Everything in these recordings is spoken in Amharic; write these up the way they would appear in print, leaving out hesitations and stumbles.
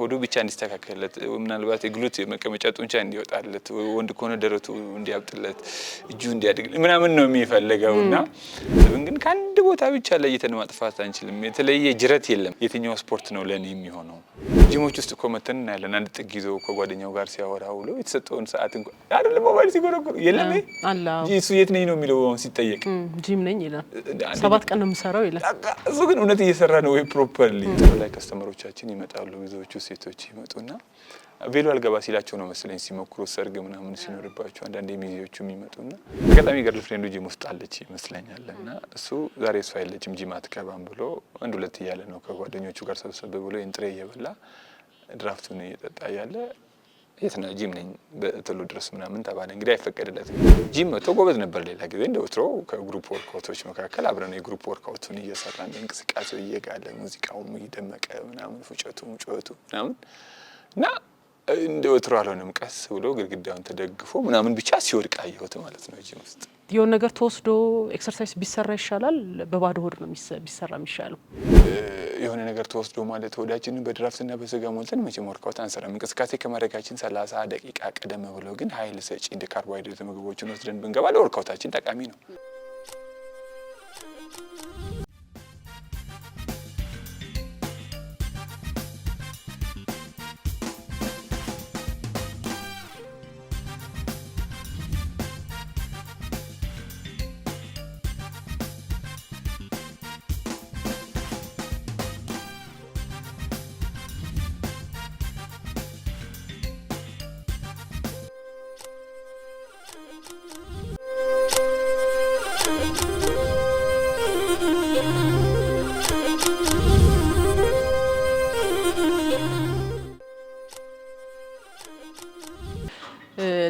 ሆዱ ብቻ እንዲስተካከልለት ምናልባት የግሉት የመቀመጫ ጡንቻ እንዲወጣለት ወንድ ከሆነ ደረቱ እንዲያብጥለት እጁ እንዲያድግ ምናምን ነው የሚፈልገውና ግን ከአንድ ቦታ ብቻ ለይተን ማጥፋት አንችልም። የተለየ ጅረት የለም። የትኛው ስፖርት ነው ለኔ የሚሆነው? ጂሞች ውስጥ እኮ መተን እናያለን። አንድ ጥግ ይዞ ከጓደኛው ጋር ሲያወራ ውሎ የተሰጠውን ሰዓት እንኳን አይደለም ሞባይል ሲጎረጉር የለም እሱ የት ነኝ ነው የሚለው ሲጠየቅ ጂም ነኝ ይላል። 7 ቀን ነው የምሰራው ይላል። እሱ ግን እውነት እየሰራ ነው ወይ ፕሮፐርሊ? ላይ ከስተመሮቻችን ይመጣሉ። ብዙዎቹ ሴቶች ይመጡና ቬሎ አልገባ ሲላቸው ነው መስለኝ ሲሞክሩ ሰርግ ምናምን ሲኖርባቸው አንዳንድ ሚዜዎቹ የሚመጡና አጋጣሚ ገርል ፍሬንዱ ጂም ውስጥ አለች ይመስለኛልና እሱ ዛሬ እሷ አይለችም ጂም አትገባም ብሎ አንድ ሁለት እያለ ነው ከጓደኞቹ ጋር ሰብሰብ ብሎ እንጥሬ እየበላ ድራፍቱን እየጠጣ ያለ የት ነው ጂም ነኝ በተሉ ድረስ ምናምን ተባለ። እንግዲህ አይፈቀድለትም። ጂም መጥቶ ጎበዝ ነበር። ሌላ ጊዜ እንደ ወትሮ ከግሩፕ ወርክአውቶች መካከል አብረን የግሩፕ ወርክአውቱን እየሰራን እንቅስቃሴው እየጋለ ሙዚቃውም እየደመቀ ምናምን ፉጨቱም ጩኸቱ ምናምን እና እንደ ወትሮ አልሆነም። ቀስ ብሎ ግድግዳውን ተደግፎ ምናምን ብቻ ሲወድቅ አየሁት ማለት ነው። ጂም ውስጥ የሆነ ነገር ተወስዶ ኤክሰርሳይዝ ቢሰራ ይሻላል በባዶ ሆድ ነው ቢሰራ የሚሻለው? የሆነ ነገር ተወስዶ ማለት ሆዳችንን በድራፍትና በስጋ ሞልተን መቼም ወርክአውት አንሰራም። እንቅስቃሴ ከማድረጋችን 30 ደቂቃ ቀደም ብሎ ግን ኃይል ሰጪ እንደ ካርቦሃይድሬት ምግቦችን ወስደን ብንገባ ለወርክአውታችን ጠቃሚ ነው።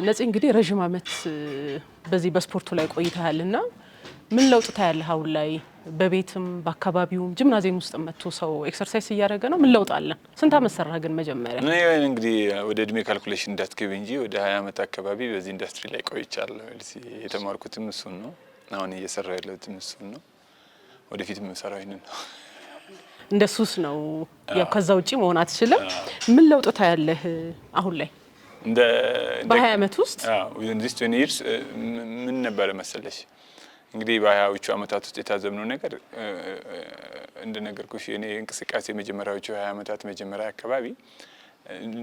ነፂ እንግዲህ ረጅም ዓመት በዚህ በስፖርቱ ላይ ቆይተሃልና ምን ለውጥ ታያለህ አሁን ላይ? በቤትም በአካባቢውም ጂምናዚየም ውስጥ መጥቶ ሰው ኤክሰርሳይዝ እያደረገ ነው። ምን ለውጥ አለን? ስንት ዓመት ሰራህ ግን መጀመሪያ? እኔ እንግዲህ ወደ እድሜ ካልኩሌሽን እንዳትገቢ እንጂ ወደ 20 ዓመት አካባቢ በዚህ ኢንዱስትሪ ላይ ቆይቻለሁ። የተማርኩትም እሱን ነው። አሁን እየሰራሁ ያለሁትም እሱን ነው። ወደፊትም የምሰራው ይሄንን ነው። እንደ ሱስ ነው ያው ከዛ ውጪ መሆን አትችልም። ምን ለውጥ ታያለህ አሁን ላይ? በ20 ዓመት ውስጥ ዚስ 20 years ምን ነበር መሰለሽ እንግዲህ በ20ዎቹ ዓመታት ውስጥ የታዘብነው ነገር እንደነገርኩሽ እኔ እንቅስቃሴ መጀመሪያዎቹ 20 ዓመታት መጀመሪያ አካባቢ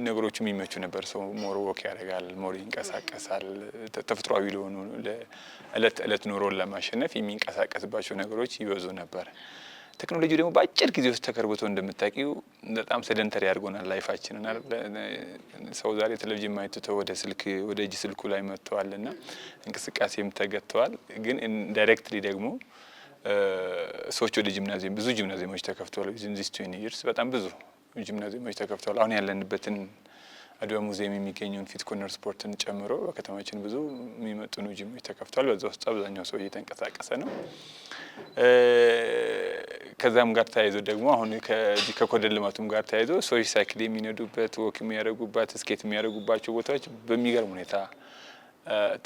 ነገሮቹ የሚመቹ ነበር። ሰው ሞር ወክ ያደርጋል፣ ሞር ይንቀሳቀሳል። ተፈጥሯዊ ለሆኑ ለእለት ኑሮን ለማሸነፍ የሚንቀሳቀስባቸው ነገሮች ይበዙ ነበር። ቴክኖሎጂ ደግሞ በአጭር ጊዜ ውስጥ ተከርብቶ እንደምታውቂው በጣም ሰደንተሪ ያድርጎናል ላይፋችንን። ሰው ዛሬ ቴሌቪዥን ማየት ትቶ ወደ ስልክ ወደ እጅ ስልኩ ላይ መጥቷልና እንቅስቃሴም ተገጥተዋል። ግን ዳይሬክትሊ ደግሞ ሰዎች ወደ ጂምናዚየም ብዙ ጂምናዚየሞች ተከፍተዋል። ዚስ 20 years በጣም ብዙ ጂምናዚየሞች ተከፍተዋል። አሁን ያለንበትን አድዋ ሙዚየም የሚገኘውን ፊት ኮርነር ስፖርትን ጨምሮ በከተማችን ብዙ የሚመጡ ጂሞች ተከፍተዋል። በዛ ውስጥ አብዛኛው ሰው እየተንቀሳቀሰ ነው። ከዛም ጋር ተያይዞ ደግሞ አሁን ከኮሪደር ልማቱም ጋር ተያይዞ ሰዎች ሳይክል የሚነዱበት ወክ የሚያደርጉበት ስኬት የሚያደርጉባቸው ቦታዎች በሚገርም ሁኔታ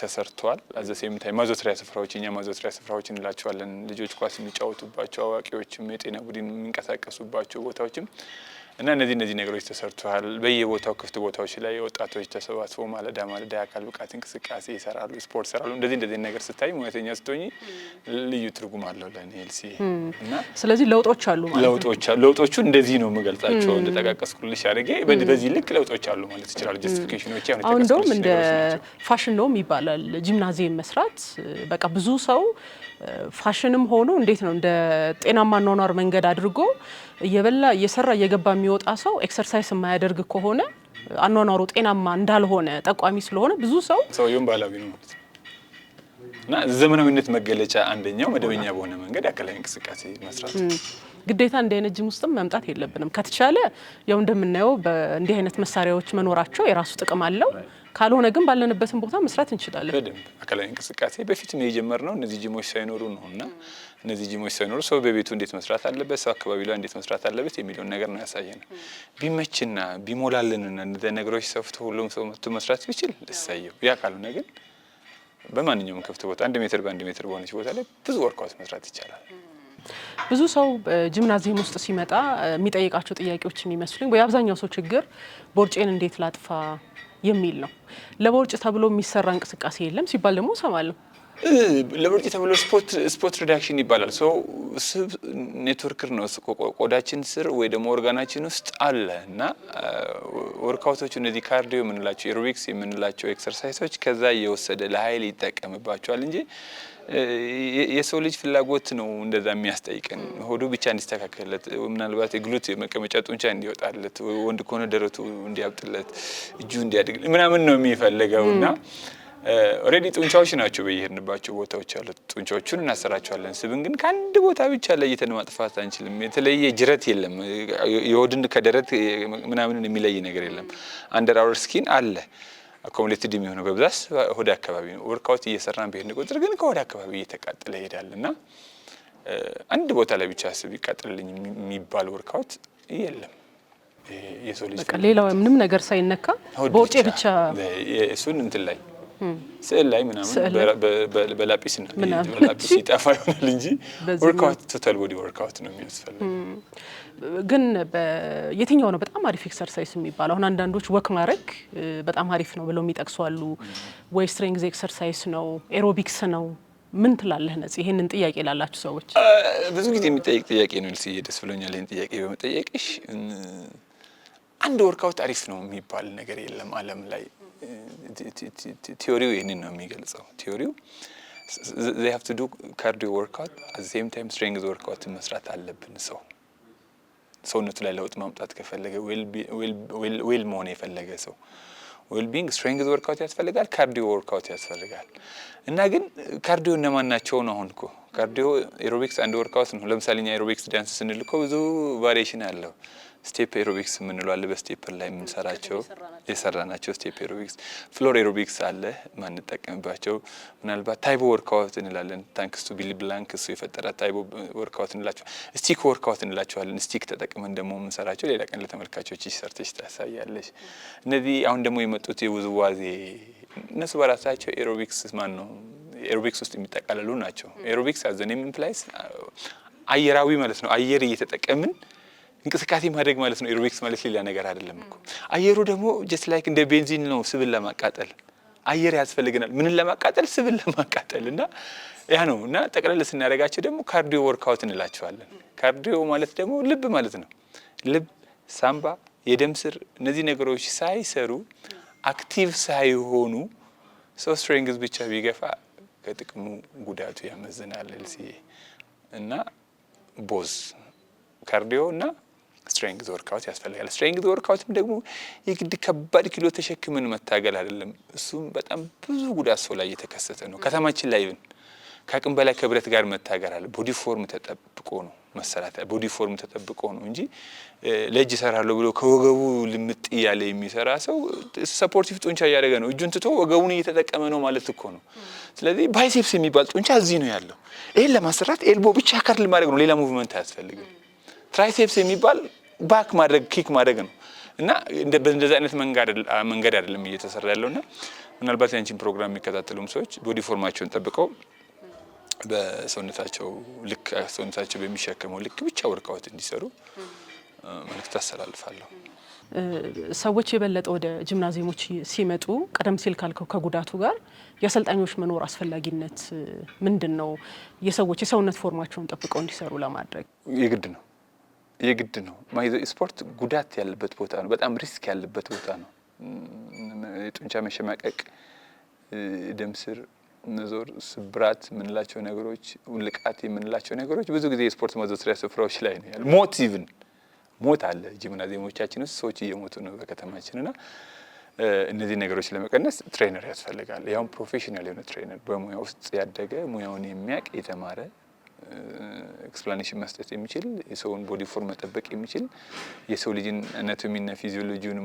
ተሰርቷል። አዘሴም ታይ ማዘውተሪያ ስፍራዎች እኛ ማዘውተሪያ ስፍራዎች እንላቸዋለን። ልጆች ኳስ የሚጫወቱባቸው አዋቂዎችም የጤና ቡድን የሚንቀሳቀሱባቸው ቦታዎችም እና እነዚህ ነገሮች ተሰርተዋል። በየቦታው ክፍት ቦታዎች ላይ ወጣቶች ተሰባስበው ማለዳ አካል ብቃት እንቅስቃሴ ይሰራሉ፣ ስፖርት ይሰራሉ። እንደዚህ ነገር ስታይ ሙያተኛ ስትሆኚ ልዩ ትርጉም አለው ለኔ ኤልሲ። እና ስለዚህ ለውጦች አሉ ማለት ነው። ለውጦቹ እንደዚህ ነው የምገልጻቸው። እንደተቃቀስኩልሽ አድርጌ በዚህ ልክ ለውጦች አሉ ማለት ይችላል። ጀስቲፊኬሽኖች አሁን እንደውም እንደ ፋሽን ነው ይባላል ጂምናዚየም መስራት። በቃ ብዙ ሰው ፋሽንም ሆኖ እንዴት ነው እንደ ጤናማ ኗኗር መንገድ አድርጎ እየበላ እየሰራ እየገባ የሚወጣ ሰው ኤክሰርሳይዝ የማያደርግ ከሆነ አኗኗሩ ጤናማ እንዳልሆነ ጠቋሚ ስለሆነ ብዙ ሰውየውን ባህላዊ ነው ማለት ነው። እና ዘመናዊነት መገለጫ አንደኛው መደበኛ በሆነ መንገድ አካላዊ እንቅስቃሴ መስራት ግዴታ እንደ አይነት ጂም ውስጥም መምጣት የለብንም። ከተቻለ ያው እንደምናየው በእንዲህ አይነት መሳሪያዎች መኖራቸው የራሱ ጥቅም አለው። ካልሆነ ግን ባለንበትን ቦታ መስራት እንችላለን። በደንብ አካላዊ እንቅስቃሴ በፊት ነው የጀመርነው እነዚህ ጂሞች ሳይኖሩ ነውና እነዚህ ጂሞች ሳይኖሩ ሰው በቤቱ እንዴት መስራት አለበት፣ ሰው አካባቢ ላይ እንዴት መስራት አለበት የሚለውን ነገር ነው ያሳየነው። ቢመችና ቢሞላልንና እነዚህ ነገሮች ሰፍቶ ሁሉም ሰው መጥቶ መስራት ቢችል እሰየው። ያ ካልሆነ ግን በማንኛውም ክፍት ቦታ 1 ሜትር በ1 ሜትር በሆነች ቦታ ላይ ብዙ ወርክአውት መስራት ይቻላል። ብዙ ሰው ጂምናዚየም ውስጥ ሲመጣ የሚጠይቃቸው ጥያቄዎች የሚመስሉኝ ወይ አብዛኛው ሰው ችግር ቦርጬን እንዴት ላጥፋ የሚል ነው። ለቦርጭ ተብሎ የሚሰራ እንቅስቃሴ የለም ሲባል ደግሞ እሰማለሁ። ለቦርጭ ተብሎ ስፖት ሪዳክሽን ይባላል። ስብ ኔትወርክ ነው ቆዳችን ስር ወይ ደግሞ ኦርጋናችን ውስጥ አለ እና ወርካውቶች እነዚህ ካርዲዮ የምንላቸው ኤሮቢክስ የምንላቸው ኤክሰርሳይሶች ከዛ እየወሰደ ለኃይል ይጠቀምባቸዋል እንጂ የሰው ልጅ ፍላጎት ነው እንደዛ የሚያስጠይቀን። ሆዱ ብቻ እንዲስተካከልለት፣ ምናልባት የግሉት የመቀመጫ ጡንቻ እንዲወጣለት፣ ወንድ ከሆነ ደረቱ እንዲያብጥለት፣ እጁ እንዲያድግ ምናምን ነው የሚፈልገው እና ኦሬዲ ጡንቻዎች ናቸው በየሄድንባቸው ቦታዎች ያሉት ጡንቻዎቹን እናሰራቸዋለን። ስብን ግን ከአንድ ቦታ ብቻ ለይተን ማጥፋት አንችልም። የተለየ ጅረት የለም። የሆድን ከደረት ምናምን የሚለይ ነገር የለም። አንደር አወር ስኪን አለ አኮሙሌትድ የሚሆነው በብዛት ሆድ አካባቢ ነው። ወርካውት እየሰራን በሄድን ቁጥር ግን ከሆድ አካባቢ እየተቃጠለ ይሄዳልና አንድ ቦታ ላይ ብቻ ስብ ይቃጠልልኝ የሚባል ወርካውት የለም። የሰው ልጅ በቃ ሌላው ምንም ነገር ሳይነካ ቦርጬ ብቻ እሱን እንትን ላይ ስዕል ላይ ምናምን በላጲስ ነው በላጲስ ይጣፋ ይሆናል እንጂ ወርካውት ቶታል ቦዲ ወርካውት ነው የሚያስፈልገው። ግን የትኛው ነው በጣም አሪፍ ኤክሰርሳይዝ የሚባለው? አሁን አንዳንዶች ወክ ማድረግ በጣም አሪፍ ነው ብለው የሚጠቅሱ አሉ። ወይ ስትሬንግዝ ኤክሰርሳይዝ ነው ኤሮቢክስ ነው? ምን ትላለህ ነጽ? ይሄንን ጥያቄ ላላችሁ ሰዎች ብዙ ጊዜ የሚጠይቅ ጥያቄ ነው። ልስዬ ደስ ብሎኛል ይሄን ጥያቄ በመጠየቅሽ። አንድ ወርካውት አሪፍ ነው የሚባል ነገር የለም ዓለም ላይ። ቲዮሪው ይሄንን ነው የሚገልጸው። ቲዮሪው they have to do cardio workout at the same time strength workout መስራት አለብን። ሰውነቱ ላይ ለውጥ ማምጣት ከፈለገ ዌል መሆን የፈለገ ሰው ዌል ቢንግ ስትሬንግዝ ወርካውት ያስፈልጋል፣ ካርዲዮ ወርካውት ያስፈልጋል። እና ግን ካርዲዮ እነማን ናቸው ነው? አሁን እኮ ካርዲዮ ኤሮቢክስ አንድ ወርካውት ነው። ለምሳሌ እኛ ኤሮቢክስ ዳንስ ስንል እኮ ብዙ ቫሪዬሽን አለው። ስቴፕ ኤሮቢክስ የምንለው አለ፣ በስቴፕ ላይ የምንሰራቸው የሰራናቸው ስቴፕ ኤሮቢክስ። ፍሎር ኤሮቢክስ አለ ማንጠቀምባቸው። ምናልባት ታይቦ ወርካውት እንላለን። ታንክስ ቱ ቢሊ ብላንክ እሱ የፈጠራ ታይቦ ወርካውት እንላቸው። ስቲክ ወርካውት እንላቸዋለን። ስቲክ ተጠቅመን ደግሞ የምንሰራቸው ሌላ ቀን ለተመልካቾች ሰርተሽ ታሳያለሽ። እነዚህ አሁን ደግሞ የመጡት የውዝዋዜ እነሱ በራሳቸው ኤሮቢክስ ማን ነው ኤሮቢክስ ውስጥ የሚጠቃለሉ ናቸው። ኤሮቢክስ አዘ ኔም ኢምፕላይስ አየራዊ ማለት ነው። አየር እየተጠቀምን እንቅስቃሴ ማድረግ ማለት ነው። ኤሮቢክስ ማለት ሌላ ነገር አይደለም እኮ። አየሩ ደግሞ ጀስት ላይክ እንደ ቤንዚን ነው፣ ስብን ለማቃጠል አየር ያስፈልገናል። ምንን ለማቃጠል? ስብን ለማቃጠል እና ያ ነው። እና ጠቅለል ስናደርጋቸው ደግሞ ካርዲዮ ወርካውት እንላቸዋለን። ካርዲዮ ማለት ደግሞ ልብ ማለት ነው። ልብ፣ ሳምባ፣ የደም ስር እነዚህ ነገሮች ሳይሰሩ አክቲቭ ሳይሆኑ ሰው ስትሬንግዝ ብቻ ቢገፋ ከጥቅሙ ጉዳቱ ያመዝናል። እና ቦዝ ካርዲዮ እና ስትሬንግዝ ወርካውት ያስፈልጋል። ስትሬንግዝ ወርካውትም ደግሞ የግድ ከባድ ኪሎ ተሸክመን መታገል አይደለም። እሱም በጣም ብዙ ጉዳት ሰው ላይ እየተከሰተ ነው። ከተማችን ላይ ከአቅም በላይ ከብረት ጋር መታገል አለ። ቦዲ ፎርም ተጠብቆ ነው መሰራት፣ ቦዲ ፎርም ተጠብቆ ነው እንጂ ለእጅ እሰራለሁ ብሎ ከወገቡ ልምጥ እያለ የሚሰራ ሰው ሰፖርቲቭ ጡንቻ እያደረገ ነው። እጁን ትቶ ወገቡን እየተጠቀመ ነው ማለት እኮ ነው። ስለዚህ ባይሴፕስ የሚባል ጡንቻ እዚህ ነው ያለው። ይሄን ለማሰራት ኤልቦ ብቻ ካርል ማድረግ ነው፣ ሌላ ሙቭመንት አያስፈልግም። ትራይሴፕስ የሚባል ባክ ማድረግ ኪክ ማድረግ ነው። እና በእንደዚህ አይነት መንገድ አይደለም እየተሰራ ያለውና ምናልባት ያንቺን ፕሮግራም የሚከታተሉም ሰዎች ቦዲ ፎርማቸውን ጠብቀው በሰውነታቸው ልክ ሰውነታቸው በሚሸከመው ልክ ብቻ ወርካውት እንዲሰሩ መልእክት አስተላልፋለሁ። ሰዎች የበለጠ ወደ ጂምናዚየሞች ሲመጡ ቀደም ሲል ካልከው ከጉዳቱ ጋር የአሰልጣኞች መኖር አስፈላጊነት ምንድን ነው? የሰዎች የሰውነት ፎርማቸውን ጠብቀው እንዲሰሩ ለማድረግ የግድ ነው። ስፖርት ጉዳት ያለበት ቦታ ነው። በጣም ሪስክ ያለበት ቦታ ነው። የጡንቻ መሸማቀቅ፣ ደም ስር መዞር፣ ስብራት የምንላቸው ነገሮች፣ ውልቃት የምንላቸው ነገሮች ብዙ ጊዜ የስፖርት ማዘውተሪያ ስፍራዎች ላይ ነው ያለው። ሞት አለ ጂምናዚየሞቻችን ውስጥ፣ ሰዎች እየሞቱ ነው በከተማችንና እነዚህ ነገሮች ለመቀነስ ትሬነር ያስፈልጋል። ያው ፕሮፌሽናል የሆነ ትሬነር በሙያ ውስጥ ያደገ ሙያውን የሚያውቅ የተማረ ኤክስፕላኔሽን መስጠት የሚችል የሰውን ቦዲ ፎርም መጠበቅ የሚችል የሰው ልጅን አናቶሚና ፊዚዮሎጂውን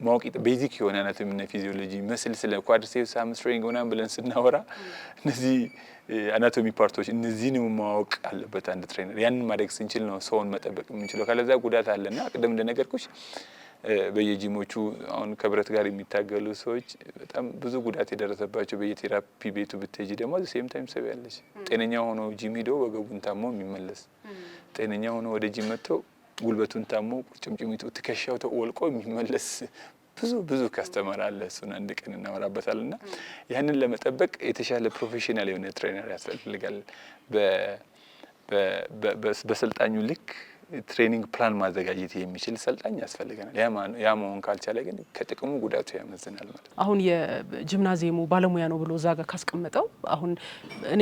ማወቅ ቤዚክ የሆነ አናቶሚና ፊዚዮሎጂ መስል ስለ ኳድሪሴፕስ ሃምስትሪንግ ምናምን ብለን ስናወራ እነዚህ አናቶሚ ፓርቶች እነዚህን ማወቅ አለበት አንድ ትሬነር። ያንን ማድረግ ስንችል ነው ሰውን መጠበቅ የምንችለው። ካለዛ ጉዳት አለና ቅድም እንደነገርኩሽ በየጂሞቹ አሁን ከብረት ጋር የሚታገሉ ሰዎች በጣም ብዙ ጉዳት የደረሰባቸው በየቴራፒ ቤቱ ብትሄጂ ደግሞ ሴም ታይም ሰው ያለች ጤነኛ ሆኖ ጂም ሄዶ ወገቡን ታሞ የሚመለስ ጤነኛ ሆኖ ወደ ጂም መጥቶ ጉልበቱን ታሞ ቁርጭምጭሚቱ ትከሻው ተወልቆ የሚመለስ ብዙ ካስተመር አለ። እሱን አንድ ቀን እናወራበታልና ያንን ለመጠበቅ የተሻለ ፕሮፌሽናል የሆነ ትሬነር ያስፈልጋል። በሰልጣኙ ልክ ትሬኒንግ ፕላን ማዘጋጀት የሚችል ሰልጣኝ ያስፈልገናል። ያ መሆን ካልቻለ ግን ከጥቅሙ ጉዳቱ ያመዝናል ማለት ነው። አሁን የጂምናዚየሙ ባለሙያ ነው ብሎ እዛ ጋር ካስቀመጠው አሁን እኔ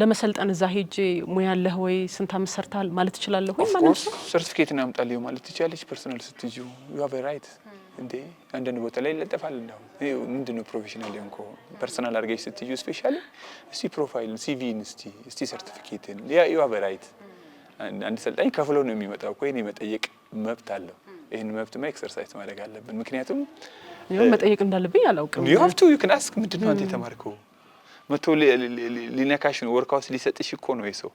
ለመሰልጠን እዛ ሄጄ ሙያ አለህ ወይ ስንት ዓመት ሰርተሃል ማለት እችላለሁ ወይ ማለት ነው? ሰርቲፊኬት እናምጣልኝ ማለት ትችላለች። ፐርሰናል ስትዩ ዩ ሃቭ ራይት እንዴ አንዳንድ ቦታ ላይ ይለጠፋል። እንደው ምንድነው ፕሮፌሽናል የሆንኮ ፐርሰናል አድርገሽ ስትዩ ስፔሻሊ እስቲ ፕሮፋይል ሲቪን እስቲ ሰርቲፊኬትን ዩ ሃቭ ራይት አንድ ሰልጣኝ ከፍሎ ነው የሚመጣው እኮ ይሄን መጠየቅ መብት አለው። ይሄን መብትማ ኤክሰርሳይዝ ማድረግ አለብን። ምክንያቱም መጠየቅ እንዳለብኝ አላውቅም። you have to you can ask ምንድነው አንተ የተማርከው መቶ ሊነካሽ ነው ወርካውስ ሊሰጥሽ እኮ ነው የሰው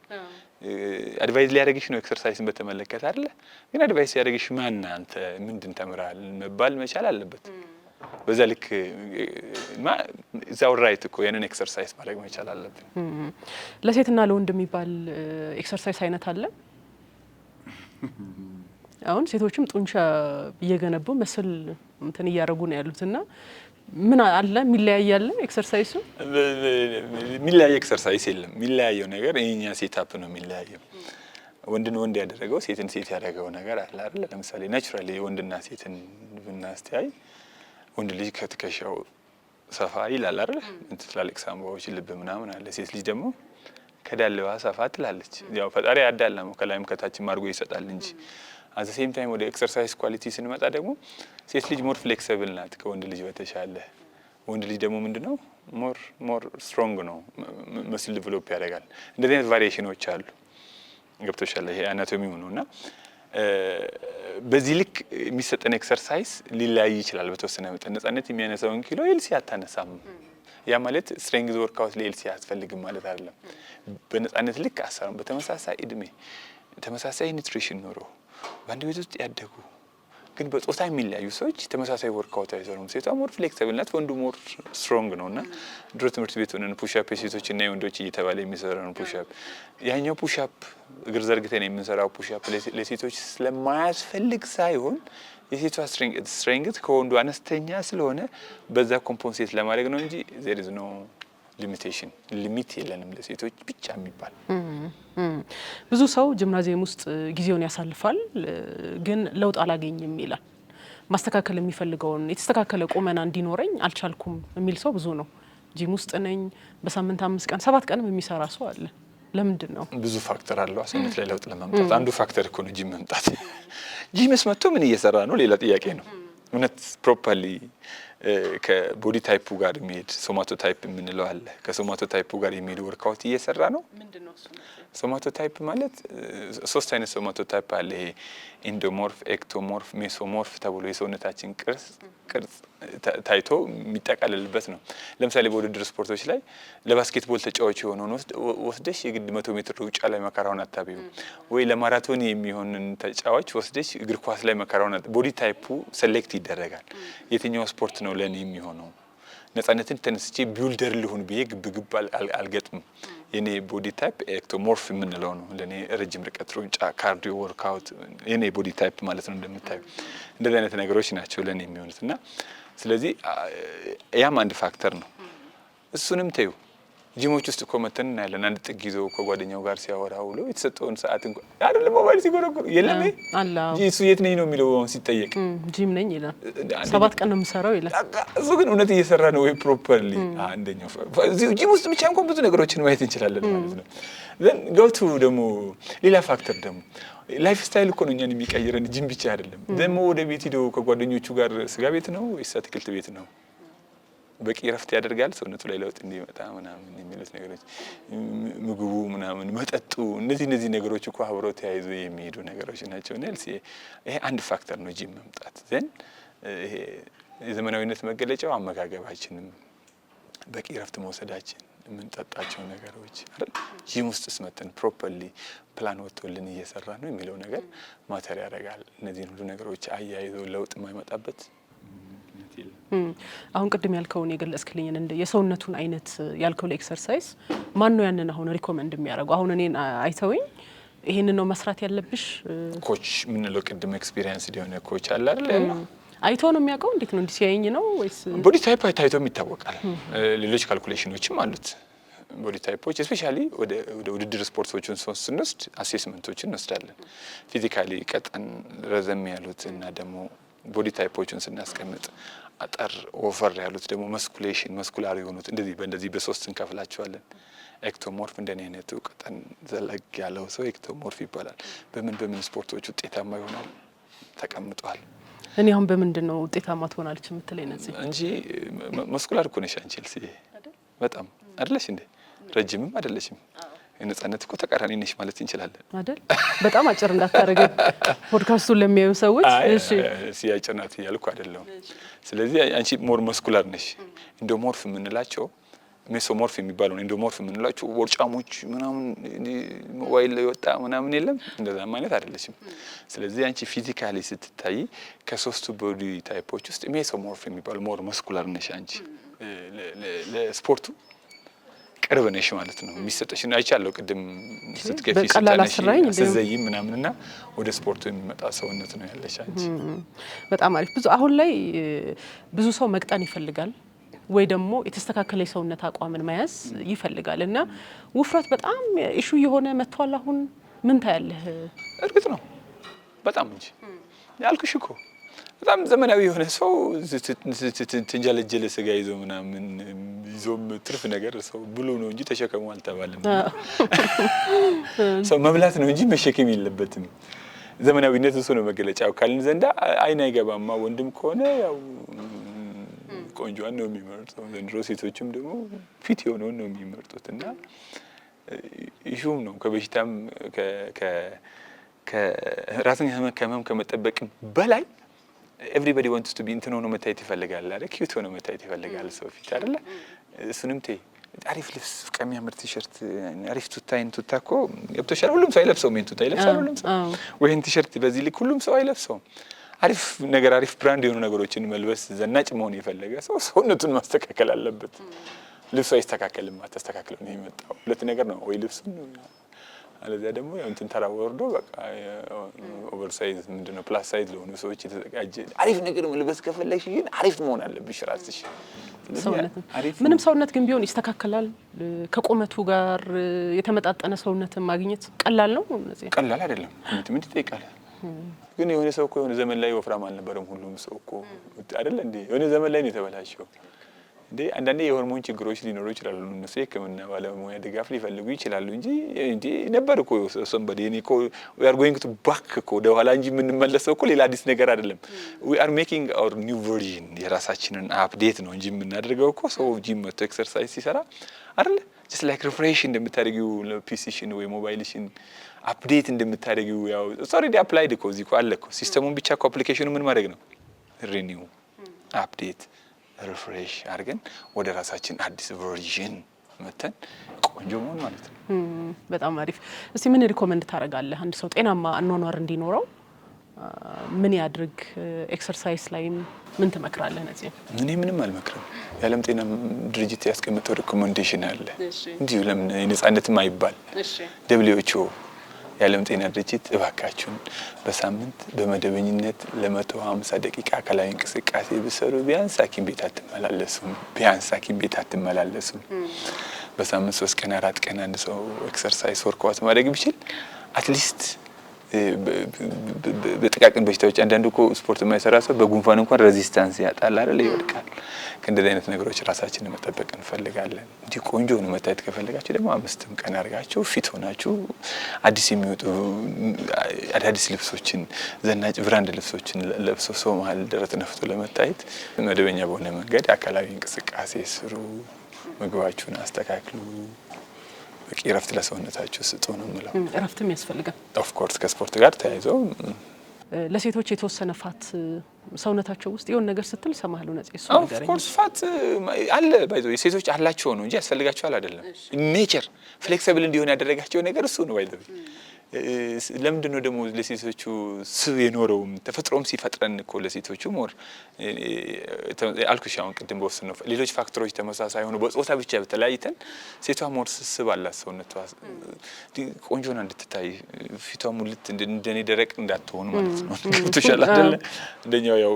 አድቫይስ ሊያደርግሽ ነው ኤክሰርሳይዝን በተመለከተ አይደለ? ግን አድቫይስ ያደርግሽ ማን አንተ ምንድን ተምራል መባል መቻል አለበት። በዛ ልክ ዛው ራይት እኮ ያንን ኤክሰርሳይዝ ማድረግ መቻል አለብን። ለሴትና ለወንድ የሚባል ኤክሰርሳይዝ አይነት አለ። አሁን ሴቶችም ጡንቻ እየገነቡ መስል እንትን እያደረጉ ነው ያሉትና ምን አለ የሚለያያል ኤክሰርሳይሱ? የሚለያየ ኤክሰርሳይዝ የለም። የሚለያየው ነገር የኛ ሴታፕ ነው የሚለያየው። ወንድን ወንድ ያደረገው ሴትን ሴት ያደረገው ነገር አለ አይደል? ለምሳሌ ናቹራሊ ወንድና ሴትን ብናስተያይ ወንድ ልጅ ከትከሻው ሰፋ ይላል አይደል? ትላልቅ ሳምባዎች ልብ ምናምን አለ። ሴት ልጅ ደግሞ ከዳለዋ ሰፋ ትላለች። ያው ፈጣሪ ያዳላመው ከላይም ከታችም አድርጎ ይሰጣል እንጂ አት ዘ ሴም ታይም ወደ ኤክሰርሳይዝ ኳሊቲ ስንመጣ ደግሞ ሴት ልጅ ሞር ፍሌክሲብል ናት ከወንድ ልጅ በተሻለ። ወንድ ልጅ ደግሞ ምንድነው ሞር ስትሮንግ ነው፣ መስል ዲቨሎፕ ያደርጋል። እንደዚህ አይነት ቫሪዬሽኖች አሉ። ገብቶሻል? ይሄ አናቶሚው ነውና በዚህ ልክ የሚሰጠን ኤክሰርሳይዝ ሊለያይ ይችላል። በተወሰነ መጠን ነፃነት የሚያነሳውን ኪሎ ኤልሲ አታነሳም። ያ ማለት ስትሬንግዝ ወርክአውት ለኤልሲ አያስፈልግም ማለት አይደለም። በነፃነት ልክ አሰራም በተመሳሳይ እድሜ ተመሳሳይ ኒውትሪሽን ኖሮ በአንድ ቤት ውስጥ ያደጉ ግን በጾታ የሚለያዩ ሰዎች ተመሳሳይ ወርክአውት አይሰሩም። ሴቷ ሞር ፍሌክሲብል ናት፣ ወንዱ ሞር ስትሮንግ ነውና ድሮ ትምህርት ቤት ሆነን ፑሽ አፕ የሴቶችና የወንዶች እየተባለ የሚሰራው ፑሽ አፕ ያኛው ፑሽ አፕ እግር ዘርግተን የምንሰራው ፑሽ አፕ ለሴቶች ስለማያስፈልግ ሳይሆን የሴቷ ስትሬንግዝ ከወንዱ አነስተኛ ስለሆነ በዛ ኮምፖንሴት ለማድረግ ነው እንጂ there is no ሊሚቴሽን ሊሚት የለንም ለሴቶች ብቻ የሚባል። ብዙ ሰው ጂምናዚየም ውስጥ ጊዜውን ያሳልፋል፣ ግን ለውጥ አላገኝም ይላል። ማስተካከል የሚፈልገውን የተስተካከለ ቁመና እንዲኖረኝ አልቻልኩም የሚል ሰው ብዙ ነው። ጂም ውስጥ ነኝ በሳምንት 5 ቀን 7 ቀንም የሚሰራ ሰው አለ። ለምንድን ነው? ብዙ ፋክተር አለው ሰውነት ላይ ለውጥ ለማምጣት። አንዱ ፋክተር እኮ ነው ጂም መምጣት። ጂምስ መጥቶ ምን እየሰራ ነው ሌላ ጥያቄ ነው። እውነት ፕሮፐርሊ ከቦዲ ታይፑ ጋር የሚሄድ ሶማቶ ታይፕ የምንለው አለ። ከሶማቶ ታይፑ ጋር የሚሄድ ወርክአውት እየሰራ ነው። ምንድነው እሱ? ሶማቶ ታይፕ ማለት 3 አይነት ሶማቶ ታይፕ አለ። ይሄ ኢንዶሞርፍ፣ ኤክቶሞርፍ፣ ሜሶሞርፍ ተብሎ የሰውነታችን ቅርጽ ታይቶ የሚጠቃለልበት ነው። ለምሳሌ በውድድር ስፖርቶች ላይ ለባስኬትቦል ተጫዋች የሆነውን ወስደሽ የግድ 100 ሜትር ሩጫ ላይ መከራውን አታቢው፣ ወይ ለማራቶን የሚሆንን ተጫዋች ወስደሽ እግር ኳስ ላይ መከራውን ቦዲ ታይፑ ሴሌክት ይደረጋል። የትኛው ስፖርት ነው ለኔ የሚሆነው? ነፃነትን ተነስቼ ቢውልደር ልሁን ብዬ ግብ አልገጥም። የኔ ቦዲ ታይፕ ኤክቶሞርፍ የምንለው ነው። ለኔ ረጅም ርቀት ሩጫ፣ ካርዲዮ ወርክአውት የኔ ቦዲ ታይፕ ማለት ነው። እንደምታዩ እንደዚህ አይነት ነገሮች ናቸው ለኔ የሚሆኑትና ስለዚህ ያም አንድ ፋክተር ነው። እሱንም ተዩ ጂሞች ውስጥ እኮ መተን እናያለን። አንድ ጥግ ይዞ ከጓደኛው ጋር ሲያወራ ውሎ የተሰጠውን ሰዓት እንኳን አይደለም ሞባይል ሲጎረጉር የለም እሱ የት ነኝ ነው የሚለው ሲጠየቅ ጂም ነኝ ይላል። 7 ቀን ነው የምሰራው ይላል። እሱ ግን እውነት እየሰራ ነው ወይ ፕሮፐርሊ? አንደኛው ጂም ውስጥ ብቻ እንኳን ብዙ ነገሮችን ማየት እንችላለን ማለት ነው። ዘን ጎቱ ደግሞ ሌላ ፋክተር ደግሞ ላይፍ ስታይል እኮ ነው እኛን የሚቀይረን ጂም ብቻ አይደለም። ደግሞ ወደ ቤት ሄዶ ከጓደኞቹ ጋር ስጋ ቤት ነው ወይስ አትክልት ቤት ነው በቂ ረፍት ያደርጋል ሰውነቱ ላይ ለውጥ እንዲመጣ ምናምን የሚሉት ነገሮች ምግቡ ምናምን መጠጡ እነዚህ ነገሮች እኮ አብረው ተያይዞ የሚሄዱ ነገሮች ናቸው። ነልሲ ይሄ አንድ ፋክተር ነው ጂም መምጣት። ዘን ይሄ የዘመናዊነት መገለጫው አመጋገባችንም በቂ ረፍት መውሰዳችን የምንጠጣቸው ነገሮች አይደል ጂም ውስጥ ስመተን ፕሮፐርሊ ፕላን ወጥቶልን እየሰራ ነው የሚለው ነገር ማተር ያደርጋል። እነዚህን ሁሉ ነገሮች አያይዞ ለውጥ የማይመጣበት አሁን ቅድም ያልከውን የገለጽክልኝን እንደ የሰውነቱን አይነት ያልከው ለኤክሰርሳይዝ ማን ነው ያንን አሁን ሪኮመንድ የሚያደርገው? አሁን እኔን አይተውኝ ይሄንን ነው መስራት ያለብሽ ኮች ምንለው ቅድም ኤክስፒሪየንስ ሊሆነ ኮች አለ አይደል አይቶ ነው የሚያውቀው? እንዴት ነው እንዲህ ሲያየኝ ነው ወይስ ቦዲ ታይፕ ታይቶም ይታወቃል። ሌሎች ካልኩሌሽኖችም አሉት። ቦዲ ታይፖች ስፔሻሊ ወደ ውድድር ስፖርቶችን ስንወስድ አሴስመንቶችን እንወስዳለን። ፊዚካሊ ቀጠን ረዘም ያሉት እና ደግሞ ቦዲ ታይፖችን ስናስቀምጥ አጠር ወፈር ያሉት ደግሞ መስኩላር የሆኑት እንደዚህ በሶስት እንከፍላቸዋለን። ኤክቶሞርፍ እንደኔ አይነቱ ቀጠን ዘለግ ያለው ሰው ኤክቶሞርፍ ይባላል። በምን ስፖርቶች ውጤታማ ይሆናል ተቀምጧል። እኔ አሁን በምንድን ነው ውጤታማ ትሆናለች የምትለኝ ነዚህ እንጂ መስኩላር እኮ ነሽ አንቺ ልሲ በጣም አይደለሽ እንዴ? ረጅምም አይደለሽም። የነጻነት እኮ ተቃራኒ ነሽ ማለት እንችላለን አይደል? በጣም አጭር እንዳታረገኝ ፖድካስቱን ለሚያዩ ሰዎች። እሺ ሲያጭር ናት እያልኩ አይደለም። ስለዚህ አንቺ ሞር መስኩላር ነሽ። ኢንዶሞርፍ የምንላቸው ሜሶሞርፍ የሚባለው ኢንዶሞርፍ የምንላቸው ወርጫሞች ምናምን ሞባይል ላይ ወጣ ምናምን የለም እንደዛ ማለት አይደለሽም። ስለዚህ አንቺ ፊዚካሊ ስትታይ ከሶስቱ ቦዲ ታይፖች ውስጥ ሜሶሞርፍ የሚባለው ሞር መስኩላር ነሽ አንቺ ለስፖርቱ ቅርብ ነሽ ማለት ነው። የሚሰጠሽ አይቻለሁ ቅድም ስትገፊ ስታነሽ ስትዘይም ምናምንና ወደ ስፖርቱ የሚመጣ ሰውነት ነው ያለሽ አንቺ። በጣም አሪፍ። ብዙ አሁን ላይ ብዙ ሰው መቅጠን ይፈልጋል ወይ ደግሞ የተስተካከለ የሰውነት አቋምን መያዝ ይፈልጋል እና ውፍረት በጣም ኢሹ የሆነ መጥቷል። አሁን ምን ታያለህ? እርግጥ ነው በጣም እንጂ ያልኩሽ እኮ በጣም ዘመናዊ የሆነ ሰው ትንጀለጀለ ስጋ ይዞ ምናምን ይዞም ትርፍ ነገር ሰው ብሉ ነው እንጂ ተሸከሙ አልተባለም። ሰው መብላት ነው እንጂ መሸከም የለበትም። ዘመናዊነት እሱ ነው መገለጫው ካልን ዘንዳ አይን አይገባማ። ወንድም ከሆነ ያው ቆንጆን ነው የሚመርጠው። ዘንድሮ ሴቶችም ደግሞ ፊት የሆነውን ነው የሚመርጡት እና ኢሹም ነው ከበሽታም ከራስን ህመም ከመጠበቅም በላይ ኤቭሪባዲ ዋንትስ ቱ ቢ እንትን ሆኖ መታየት ይፈልጋል አይደል? ኪዩት ሆኖ መታየት ይፈልጋል ሰው ፊት አይደል? እሱንም አሪፍ ልብስ ከሚያምር ቲሸርት አሪፍ ቱታይን ቱታ እኮ ገብቶሻል። ሁሉም ሰው አይለብሰውም። ቱታ ይለብሳል ሁሉም ሰው ወይን ቲሸርት በዚህ ልክ ሁሉም ሰው አይለብሰውም። አሪፍ ነገር አሪፍ ብራንድ የሆኑ ነገሮችን መልበስ ዘናጭ መሆን የፈለገ ሰው ሰውነቱን ማስተካከል አለበት። ልብሱ አይስተካከልም። ተስተካክሎ ነው የሚመጣው። ሁለት ነገር ነው ወይ ልብሱን አለዚያ ደግሞ ያው እንትን ተራ ወርዶ በቃ ኦቨርሳይዝ ምንድነው ፕላስ ሳይዝ ለሆኑ ሰዎች የተዘጋጀ አሪፍ ነገር መልበስ ከፈለግሽ ግን አሪፍ መሆን አለብሽ ራስሽ። ምንም ሰውነት ግን ቢሆን ይስተካከላል። ከቁመቱ ጋር የተመጣጠነ ሰውነትን ማግኘት ቀላል ነው። እነዚህ ቀላል አይደለም። ምን ይጠይቃል? ግን የሆነ ሰው እኮ የሆነ ዘመን ላይ ወፍራም አልነበረም። ሁሉም ሰው እኮ አይደል እንዴ? የሆነ ዘመን ላይ ነው የተበላሸው እንዴ። አንዳንዴ የሆርሞን ችግሮች ሊኖሩ ይችላሉ። እነሱ የሕክምና ባለሙያ ድጋፍ ሊፈልጉ ይችላሉ እንጂ እንዴ ነበር እኮ ሰንበዴ እኔ እኮ we are going to back እኮ ወደ ኋላ እንጂ የምንመለሰው እኮ ሌላ አዲስ ነገር አይደለም። we are making our new version የራሳችንን አፕዴት ነው እንጂ የምናደርገው እኮ ሰው ጂም መጥቶ ኤክሰርሳይዝ ሲሰራ አይደል just like refresh እንደምታደርጊው ለፒሲሽን ወይ ሞባይልሽን አፕዴት እንደምታደርጊው ያው ኦልሬዲ አፕላይድ እኮ እዚህ እኮ አለ እኮ ሲስተሙን ብቻ እኮ አፕሊኬሽኑ ምን ማድረግ ነው ሪኒው አፕዴት ሪፍሬሽ አድርገን ወደ ራሳችን አዲስ ቨርዥን መተን ቆንጆ መሆን ማለት ነው። በጣም አሪፍ። እስቲ ምን ሪኮመንድ ታደርጋለህ? አንድ ሰው ጤናማ አኗኗር እንዲኖረው ምን ያድርግ? ኤክሰርሳይዝ ላይ ምን ትመክራለህ? ነዚህ እኔ ምንም አልመክርም። የዓለም ጤና ድርጅት ያስቀመጠው ሪኮመንዴሽን አለ። እንዲሁ ለምን የነጻነትም አይባል WHO የዓለም ጤና ድርጅት እባካችሁን በሳምንት በመደበኝነት ለ150 ደቂቃ አካላዊ እንቅስቃሴ ብሰሩ ቢያንስ ሐኪም ቤት አትመላለሱም። በሳምንት 3 ቀን 4 ቀን አንድ ሰው ኤክሰርሳይዝ ወርክአውት ማድረግ ቢችል አትሊስት በጥቃቅን በሽታዎች አንዳንዱ እኮ ስፖርት የማይሰራ ሰው በጉንፋን እንኳን ሬዚስታንስ ያጣል አይደል? ይወድቃል። ከእንደዚህ አይነት ነገሮች ራሳችንን መጠበቅ እንፈልጋለን። እንዲህ ቆንጆ ሆኖ መታየት ከፈለጋችሁ ደግሞ 5 ቀን አድርጋችሁ ፊት ሆናችሁ አዲስ የሚወጡ አዳዲስ ልብሶችን ዘናጭ ብራንድ ልብሶችን ለብሶ ሰው መሀል ደረት ነፍቶ ለመታየት መደበኛ በሆነ መንገድ አካላዊ እንቅስቃሴ ስሩ፣ ምግባችሁን አስተካክሉ፣ በቂ እረፍት ለሰውነታችሁ ስጡ ነው የምለው። እረፍትም ያስፈልጋል። ኦፍ ኮርስ ከስፖርት ጋር ተያይዞ ለሴቶች የተወሰነ ፋት ሰውነታቸው ውስጥ የሆነ ነገር ስትል ሰማህሉ ነጽ እሱ ነገር ኦፍ ኮርስ ፋት አለ ባይዘው ሴቶች አላቸው ነው እንጂ ያስፈልጋቸዋል አይደለም ኔቸር ፍሌክሲብል እንዲሆን ያደረጋቸው ነገር እሱ ነው ባይዘው ለምንድነው ደግሞ ለሴቶቹ ስብ የኖረው ተፈጥሮም ሲፈጥረን እኮ ለሴቶቹ ሞር አልኩሽ አሁን ቅድም በወሰን ነው ሌሎች ፋክተሮች ተመሳሳይ ሆኖ በጾታ ብቻ በተለያይተን ሴቷ ሞር ስብ አላት ሰውነቷ ቆንጆና እንድትታይ ፊቷ ሙልት እንደኔ ደረቅ እንዳትሆን ማለት ነው ገብቶሻል አይደለ እንደኛው ያው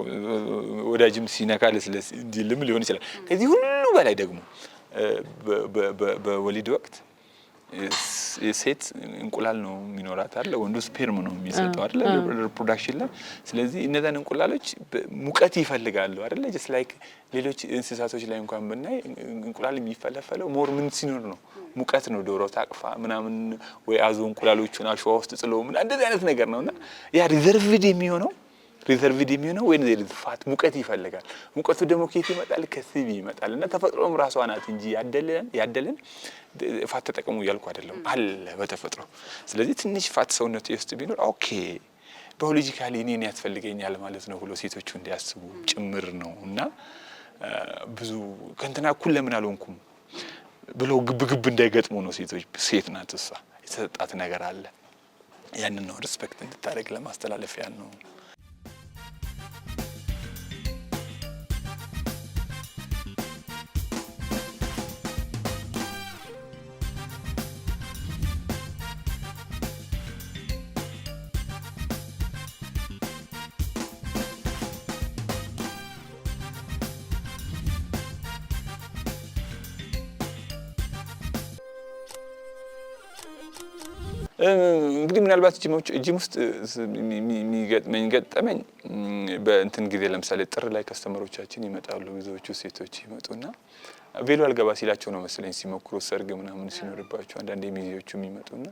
ወዳጅም ሲነካል እንዲልም ሊሆን ይችላል ከዚህ ሁሉ በላይ ደግሞ በወሊድ ወቅት ሴት እንቁላል ነው የሚኖራት አይደል ወንዱ ስፐርም ነው የሚሰጠው አይደል ሪፕሮዳክሽን ላይ ስለዚህ እነዛን እንቁላሎች ሙቀት ይፈልጋሉ አይደል just like ሌሎች እንስሳቶች ላይ እንኳን ብናይ እንቁላል የሚፈለፈለው ሞር ምን ሲኖር ነው ሙቀት ነው ዶሮ ታቅፋ ምናምን ወይ አዞ እንቁላሎቹን አሸዋ ውስጥ ጥሎ ምን እንደዚህ አይነት ነገር ነውና ያ ሪዘርቭድ የሚሆነው ወይ ፋት ሙቀት ይፈልጋል ሙቀቱ ደግሞ ከየት ይመጣል ከስብ ይመጣል እና ተፈጥሮም ራሷ ናት እንጂ ያደለን ፋት ተጠቅሙ ያልኩ አይደለም አለ በተፈጥሮ ስለዚህ ትንሽ ፋት ሰውነቱ ውስጥ ቢኖር ኦኬ ባዮሎጂካሊ እኔን ያስፈልገኛል ማለት ነው ብሎ ሴቶቹ እንዲያስቡ ጭምር ነው እና ብዙ ከንተና እኩል ለምን አልሆንኩም ብሎ ግብግብ እንዳይገጥሙ ነው ሴቶች ሴት ናት እሷ የተሰጣት ነገር አለ ያንን ነው ሪስፔክት እንድታደርግ ለማስተላለፍ ያን ነው እንግዲህ ምናልባት ጂም ውስጥ የሚገጥመኝ በእንትን ጊዜ ለምሳሌ ጥር ላይ ከስተመሮቻችን ይመጣሉ ብዙዎቹ ሴቶች ይመጡና ቬሎ አልገባ ሲላቸው ነው መስለኝ ሲሞክሩ ሰርግ ምናምን ሲኖርባቸው አንዳንድ የሚዜዎቹም ይመጡና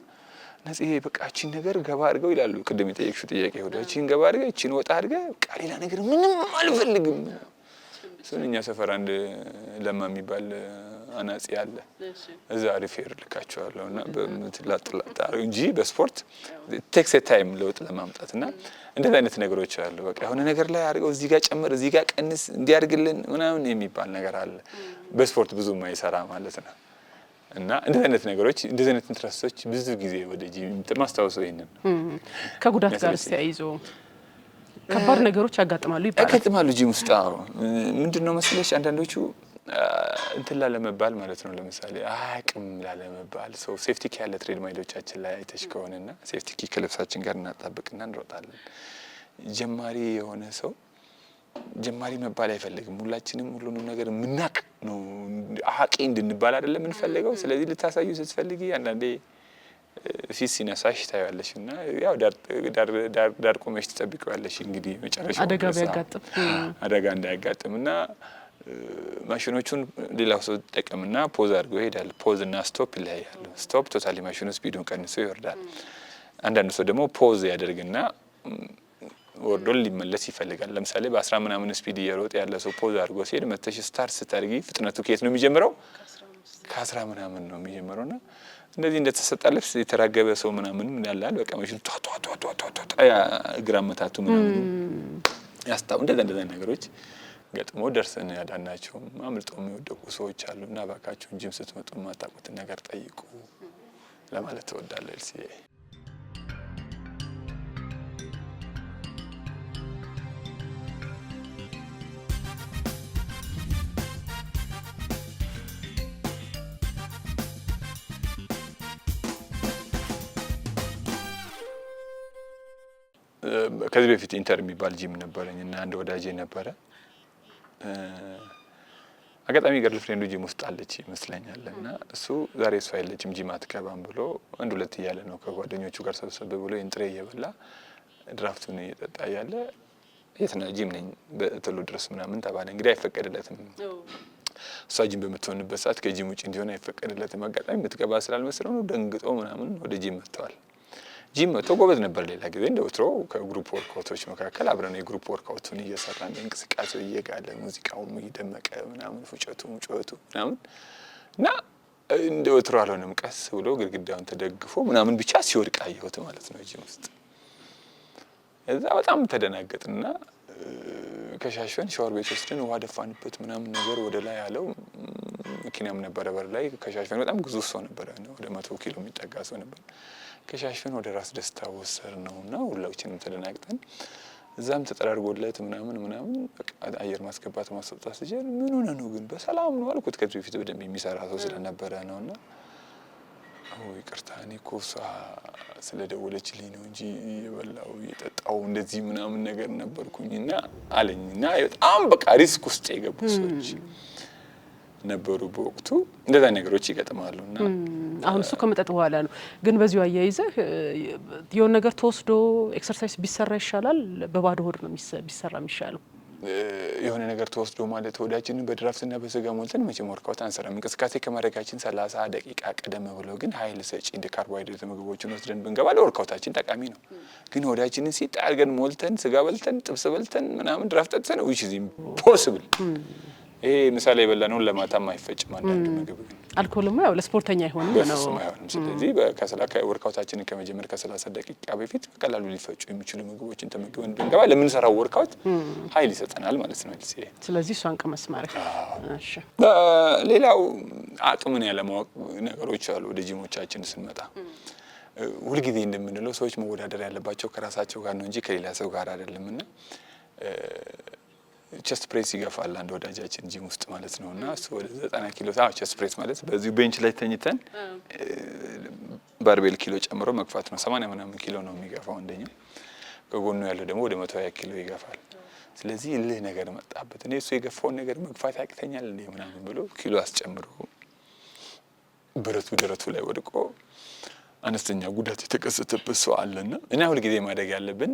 ነጽዬ በቃ እቺን ነገር ገባ አድርገው ይላሉ ቅድም የጠየቅሽው ጥያቄ ሆደ እቺን ገባ አድርገው እቺን ወጣ አድርገው ቃሌላ ነገር ምንም አልፈልግም ሱንኛ ሰፈር አንድ ለማ የሚባል አናጺ አለ እዛ ሪፌር ልካቸዋለሁና በምትላጥላጣ እንጂ በስፖርት ቴክስ ታይም ለውጥ ለማምጣትና እንደዚህ አይነት ነገሮች አሉ በቃ የሆነ ነገር ላይ አድርገው እዚህ ጋር ጨምር እዚህ ጋር ቀንስ እንዲያርግልን ምናምን የሚባል ነገር አለ በስፖርት ብዙ ማይሰራ ማለት ነው እና እንደዚህ አይነት ነገሮች እንደዚህ አይነት ኢንትረስቶች ብዙ ጊዜ ወደ ጂም ማስተዋወሰው ይሄንን ከጉዳት ጋር ተያይዞ ከባድ ነገሮች ያጋጥማሉ ጂም ውስጥ ምንድነው መስለሽ አንዳንዶቹ እንትን ላለመባል ማለት ነው ለምሳሌ አቅም ላለመባል ሰው ሴፍቲ ኪ ያለ ትሬድ ማይሎቻችን ላይ አይተሽ ከሆነና ሴፍቲ ኪ ከልብሳችን ጋር እናጣብቅና እንሮጣለን ጀማሪ የሆነ ሰው ጀማሪ መባል አይፈልግም ሁላችንም ሁሉንም ነገር ምናቅ ነው አቂ እንድንባል አይደለም እንፈልገው ስለዚህ ልታሳዩ ስትፈልጊ አንዳንዴ ፊት ሲነሳሽ ታያለሽና ያው ዳር ቆመሽ ትጠብቂዋለሽ እንግዲህ መጨረሻው አደጋ እንዳያጋጥምና ማሽኖቹን ሌላው ሰው ተጠቀምና ፖዝ አድርጎ ይሄዳል ፖዝ እና ስቶፕ ይለያያል ስቶፕ ቶታሊ ማሽኑ ስፒዱን ቀንሶ ይወርዳል አንዳንድ ሰው ደግሞ ፖዝ ያደርግና ወርዶ ሊመለስ ይፈልጋል ለምሳሌ በ10 ምናምን ስፒድ እየሮጠ ያለ ሰው ፖዝ አድርጎ ሲሄድ መተሽ ስታርት ስታርጊ ፍጥነቱ ከየት ነው የሚጀምረው ከ10 ምናምን ነው የሚጀምረውና እንደዚህ እንደተሰጣ ልብስ የተራገበ ሰው ምናምን ያላል በቃ ማሽኑ ያ ግራመታቱ ምናምን ያስታው እንደዛ ነገሮች ገጥሞ ደርሰን ያዳናቸው አምልጠው የሚወደቁ ሰዎች አሉና ባካችሁ ጂም ስትመጡ ማታውቁት ነገር ጠይቁ ለማለት ተወዳለ ኤልሲኤ ከዚህ በፊት ኢንተር የሚባል ጂም ነበረኝና አንድ ወዳጄ ነበረ አጋጣሚ ገርል ፍሬንዱ ጂም ውስጥ አለች ይመስለኛልና እሱ ዛሬ እሷ የለችም ጂም አትገባም ብሎ አንድ ሁለት እያለ ነው ከጓደኞቹ ጋር ሰብሰብ ብሎ ኢንትሬ እየበላ ድራፍቱን እየጠጣ ያለ የት ነው ጂም ነኝ በተሎ ድረስ ምናምን ተባለ እንግዲህ አይፈቀድለትም እሷ ጂም በመተውንበት ሰዓት ከጂም ውጪ እንዲሆን አይፈቀድለትም አጋጣሚ የምትገባ ስላልመሰለው ነው ደንግጦ ምናምን ወደ ጂም መጥቷል ጂም ተጎበዝ ነበር ሌላ ጊዜ እንደወትሮ ከግሩፕ ወርክአውቶች መካከል አብረን የግሩፕ ወርክአውቱን እየሰራን እንቅስቃሴው እየጋለ ሙዚቃው እየደመቀ ምናምን ፉጨቱ ጩኸቱ ምናምን እና እንደወትሮ አልሆነም ቀስ ብሎ ግድግዳውን ተደግፎ ምናምን ብቻ ሲወድቅ አየሁት ማለት ነው ጂም ውስጥ እዛ በጣም ተደናገጥና ከሻሽፈን ሻወር ቤት ወስደን ውሃ ደፋንበት ምናምን ነገር ወደ ላይ ያለው መኪናም ነበረ በር ላይ። ከሻሽፈን በጣም ግዙፍ ሰው ነበረ፣ ወደ 100 ኪሎ የሚጠጋ ሰው ነበር። ከሻሽፈን ወደ ራስ ደስታ ወሰድ ነውና ሁላችንም ተደናግጠን እዛም ተጠራርጎለት ምናምን በቃ አየር ማስገባት ማስወጣት ሲጀምር ምን ሆነ ነው ግን በሰላም ነው አልኩት። ከዚህ በፊት በደንብ የሚሰራ ሰው ስለነበረ ነውና ይቅርታ እኔ እኮ እሷ ስለደወለችልኝ ነው እንጂ የበላው የጠጣው እንደዚህ ምናምን ነገር ነበርኩኝና አለኝና በጣም በቃ ሪስክ ውስጥ የገቡ ሰዎች ነበሩ በወቅቱ። እንደዛ ነገሮች ይገጥማሉና አሁን እሱ ከመጠጥ በኋላ ነው። ግን በዚሁ አያይዘህ የሆነ ነገር ተወስዶ ኤክሰርሳይዝ ቢሰራ ይሻላል በባዶ ሆድ ነው ቢሰራ የሚሻለው? የሆነ ነገር ተወስዶ ማለት ሆዳችንን በድራፍትና በስጋ ሞልተን መቼም ወርካውት አንሰራም። እንቅስቃሴ ከማድረጋችን 30 ደቂቃ ቀደም ብሎ ግን ኃይል ሰጪ እንደ ካርቦሃይድሬት ምግቦችን ወስደን ብንገባ ለወርካውታችን ጠቃሚ ነው። ግን ሆዳችንን ሲጥ አድርገን ሞልተን ስጋ በልተን ጥብስ በልተን ምናምን ድራፍት ጠጥተን which is impossible። ይሄ ምሳሌ የበላነውን ለማታም አይፈጭም። አንዳንድ ምግብ ግን አልኮልማ ያው ለስፖርተኛ አይሆንም ነው። ስለዚህ ወርካውታችንን ከመጀመር ከ30 ደቂቃ በፊት በቀላሉ ሊፈጩ የሚችሉ ምግቦችን ተመግበን ብንገባ ለምንሰራው ወርካውት ኃይል ይሰጠናል ማለት ነው። ስለዚህ እሷን ቀመስ ማድረግ። እሺ፣ ሌላው አቅምን ያለማወቅ ነገሮች አሉ። ወደ ጂሞቻችን ስንመጣ ሁልጊዜ እንደምንለው ሰዎች መወዳደር ያለባቸው ከራሳቸው ጋር ነው እንጂ ከሌላ ሰው ጋር አይደለምና ቸስት ፕሬስ ይገፋል አንድ ወዳጃችን ጂም ውስጥ ማለት ነውና እሱ ወደ 90 ኪሎ ቸስት ፕሬስ ማለት በዚህ ቤንች ላይ ተኝተን ባርቤል ኪሎ ጨምሮ መግፋት ነው። 80 ምናምን ኪሎ ነው የሚገፋው አንደኛው። ከጎኑ ያለው ደግሞ ወደ 120 ኪሎ ይገፋል። ስለዚህ እልህ ነገር መጣበት። እኔ እሱ የገፋውን ነገር መግፋት ያቅተኛል እንዴ ምናምን ብሎ ኪሎ አስጨምሮ ብረቱ ደረቱ ላይ ወድቆ አነስተኛ ጉዳት የተከሰተበት ሰው አለና እና ሁልጊዜ ማደግ ያለብን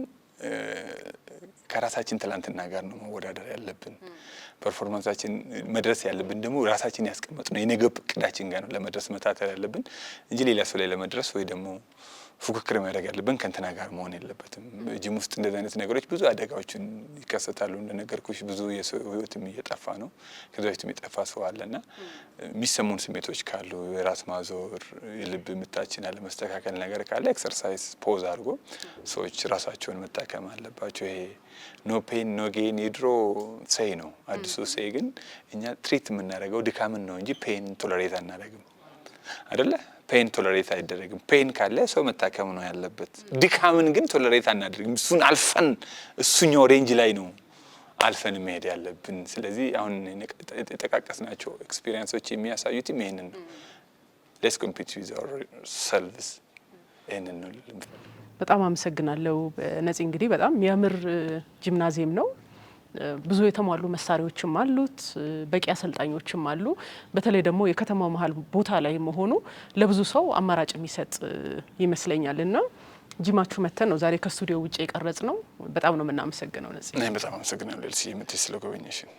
ከራሳችን ትላንትና ጋር ነው መወዳደር ያለብን። ፐርፎርማንሳችን መድረስ ያለብን ደግሞ ራሳችን ያስቀመጥነው የነገ እቅዳችን ጋር ነው ለመድረስ መታተር ያለብን እንጂ ሌላ ሰው ላይ ለመድረስ ወይ ደግሞ ፉክክር ማድረግ ያለብን ከእንትና ጋር መሆን የለበትም። ጂም ውስጥ እንደዚህ አይነት ነገሮች ብዙ አደጋዎችን ይከሰታሉ። እንደነገርኩሽ ብዙ የሰው ህይወትም እየጠፋ ነው። ከዛ በፊትም የጠፋ ሰው አለና የሚሰሙን ስሜቶች ካሉ የራስ ማዞር፣ የልብ ምታችን አለመስተካከል ነገር ካለ ኤክሰርሳይዝ ፖዝ አድርጎ ሰዎች ራሳቸውን መታከም አለባቸው። ይሄ ኖ ፔን ኖ ጌን የድሮ ሴይ ነው። አዲሱ ሴይ ግን እኛ ትሪት የምናደርገው ድካምን ነው እንጂ ፔን ቶለሬት አናደርግም አይደለ? ፔን ቶለሬት አይደረግም። ፔን ካለ ሰው መታከም ነው ያለበት። ድካምን ግን ቶለሬት አናደርግም። እሱን አልፈን እሱኛው ሬንጅ ላይ ነው አልፈን መሄድ ያለብን። ስለዚህ አሁን የተጠቃቀስናቸው ኤክስፒሪየንሶች የሚያሳዩት ይሄንን ነው። ሌትስ ኮምፒት ዊዝ አወር ሰልቭስ። ይሄንን ነው። በጣም አመሰግናለሁ ነፂ። እንግዲህ በጣም የሚያምር ጂምናዚየም ነው። ብዙ የተሟሉ መሳሪያዎችም አሉት፣ በቂ አሰልጣኞችም አሉ። በተለይ ደግሞ የከተማው መሀል ቦታ ላይ መሆኑ ለብዙ ሰው አማራጭ የሚሰጥ ይመስለኛልና ጂማችሁ መተን ነው ዛሬ ከስቱዲዮ ውጭ የቀረጽ ነው። በጣም ነው የምናመሰግነው ነፂ። እኔ በጣም አመሰግናለሁ ልሲ የምትይ ስለጎበኘሽኝ።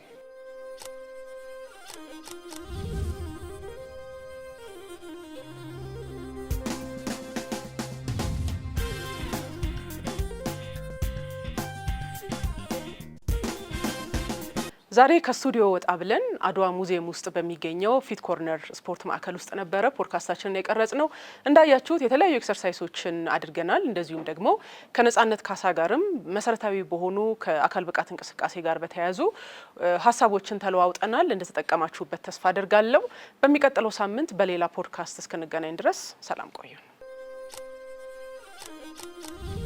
ዛሬ ከስቱዲዮ ወጣ ብለን አድዋ ሙዚየም ውስጥ በሚገኘው ፊት ኮርነር ስፖርት ማዕከል ውስጥ ነበረ ፖድካስታችንን የቀረጽ ነው። እንዳያችሁት የተለያዩ ኤክሰርሳይሶችን አድርገናል። እንደዚሁም ደግሞ ከነጻነት ካሳ ጋርም መሰረታዊ በሆኑ ከአካል ብቃት እንቅስቃሴ ጋር በተያያዙ ሀሳቦችን ተለዋውጠናል። እንደተጠቀማችሁበት ተስፋ አድርጋለሁ። በሚቀጥለው ሳምንት በሌላ ፖድካስት እስክንገናኝ ድረስ ሰላም ቆዩ።